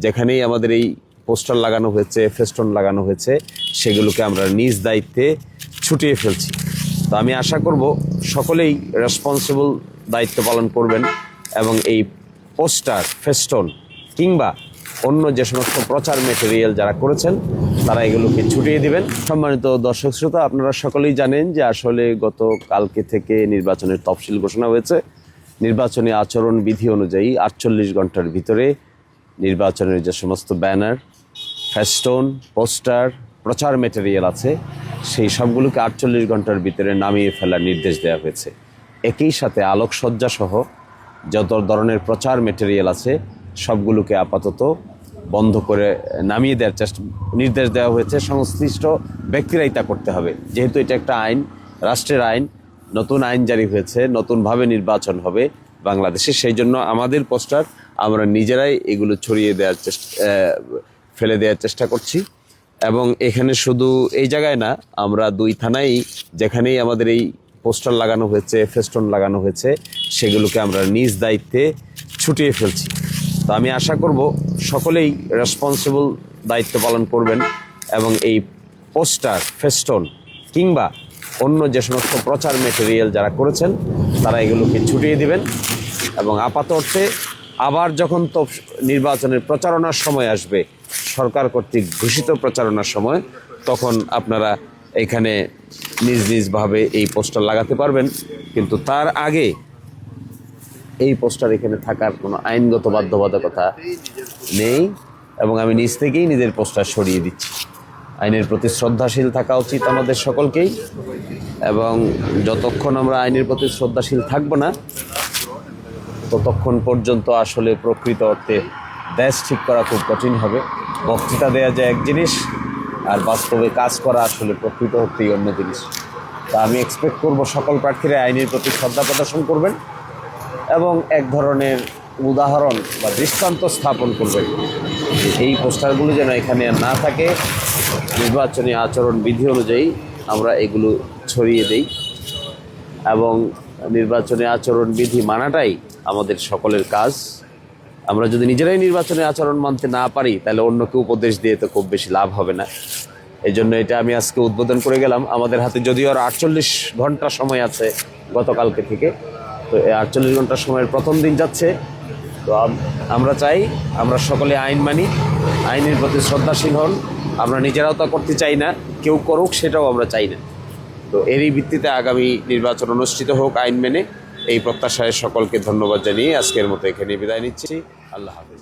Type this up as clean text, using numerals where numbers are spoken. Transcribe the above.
যেখানেই আমাদের এই পোস্টার লাগানো হয়েছে, ফেস্টন লাগানো হয়েছে, সেগুলোকে আমরা নিজ দায়িত্বে ছুটিয়ে ফেলছি। তো আমি আশা করব সকলেই রেসপন্সিবল দায়িত্ব পালন করবেন এবং এই পোস্টার, ফেস্টন কিংবা অন্য যে সমস্ত প্রচার মেটেরিয়াল যারা করেছেন তারা এগুলোকে ছুটিয়ে দিবেন। সম্মানিত দর্শক শ্রোতা, আপনারা সকলেই জানেন যে আসলে গত কালকে থেকে নির্বাচনের তফসিল ঘোষণা হয়েছে। নির্বাচনী আচরণ বিধি অনুযায়ী 48 ঘন্টার ভিতরে নির্বাচনের যে সমস্ত ব্যানার, ফেস্টন, পোস্টার, প্রচার মেটেরিয়াল আছে সেই সবগুলোকে 48 ঘন্টার ভিতরে নামিয়ে ফেলার নির্দেশ দেওয়া হয়েছে। একই সাথে আলোকসজ্জা সহ যত ধরনের প্রচার মেটেরিয়াল আছে সবগুলোকে আপাতত বন্ধ করে নামিয়ে দেওয়ার নির্দেশ দেওয়া হয়েছে। সংশ্লিষ্ট ব্যক্তিরাই তা করতে হবে, যেহেতু এটা একটা আইন, রাষ্ট্রের আইন, নতুন আইন জারি হয়েছে, নতুনভাবে নির্বাচন হবে বাংলাদেশে। সেই জন্য আমাদের পোস্টার আমরা নিজেরাই এগুলো ছড়িয়ে দেওয়ার ফেলে দেওয়ার চেষ্টা করছি। এবং এখানে শুধু এই জায়গায় না, আমরা 2 থানায় যেখানেই আমাদের এই পোস্টার লাগানো হয়েছে, ফেস্টন লাগানো হয়েছে, সেগুলোকে আমরা নিজ দায়িত্বে ছুটিয়ে ফেলছি। তো আমি আশা করব সকলেই রেসপন্সিবল দায়িত্ব পালন করবেন এবং এই পোস্টার, ফেস্টন কিংবা অন্য যে সমস্ত প্রচার মেটেরিয়াল যারা করেছেন তারা এগুলোকে ছুটিয়ে দিবেন। এবং আপাত অর্থে আবার যখন তো নির্বাচনের প্রচারণার সময় আসবে, সরকার কর্তৃক ঘোষিত প্রচারণার সময়, তখন আপনারা এখানে নিজ নিজভাবে এই পোস্টার লাগাতে পারবেন। কিন্তু তার আগে এই পোস্টার এখানে থাকার কোনো আইনগত বাধ্যবাধকতা নেই এবং আমি নিজ থেকেই নিজের পোস্টার সরিয়ে দিচ্ছি। আইনের প্রতি শ্রদ্ধাশীল থাকা উচিত আমাদের সকলকেই, এবং যতক্ষণ আমরা আইনের প্রতি শ্রদ্ধাশীল থাকব না ততক্ষণ পর্যন্ত আসলে প্রকৃত অর্থে দেশ ঠিক করা খুব কঠিন হবে। বক্তৃতা দেওয়া যায় এক জিনিস, আর বাস্তবে কাজ করা আসলে প্রকৃত অর্থেই অন্য জিনিস। তা আমি এক্সপেক্ট করব সকল প্রার্থীরা আইনের প্রতি শ্রদ্ধা প্রদর্শন করবেন এবং এক ধরনের উদাহরণ বা দৃষ্টান্ত স্থাপন করবেন। এই পোস্টারগুলো যেন এখানে না থাকে, নির্বাচনী আচরণ বিধি অনুযায়ী আমরা এগুলো ছড়িয়ে দেই এবং নির্বাচনী আচরণ বিধি মানাটাই আমাদের সকলের কাজ। আমরা যদি নিজেরাই নির্বাচনী আচরণ মানতে না পারি তাহলে অন্যকে উপদেশ দিয়ে তো খুব বেশি লাভ হবে না। এই জন্য এটা আমি আজকে উদ্বোধন করে গেলাম। আমাদের হাতে যদিও আর 48 ঘন্টা সময় আছে গতকালকে থেকে, তো এই 48 ঘন্টার সময়ের প্রথম দিন যাচ্ছে। তো আমরা চাই আমরা সকলে আইন মানি, আইনের প্রতি শ্রদ্ধাশীল হন। আমরা নিজেরাও তা করতে চাই না, কেউ করুক সেটাও আমরা চাই না। তো এরই ভিত্তিতে আগামী নির্বাচন অনুষ্ঠিত হোক আইন মেনে, এই প্রত্যাশায় সকলকে ধন্যবাদ জানিয়ে আজকের মতো এখানে বিদায় নিচ্ছি। আল্লাহ হাফেজ।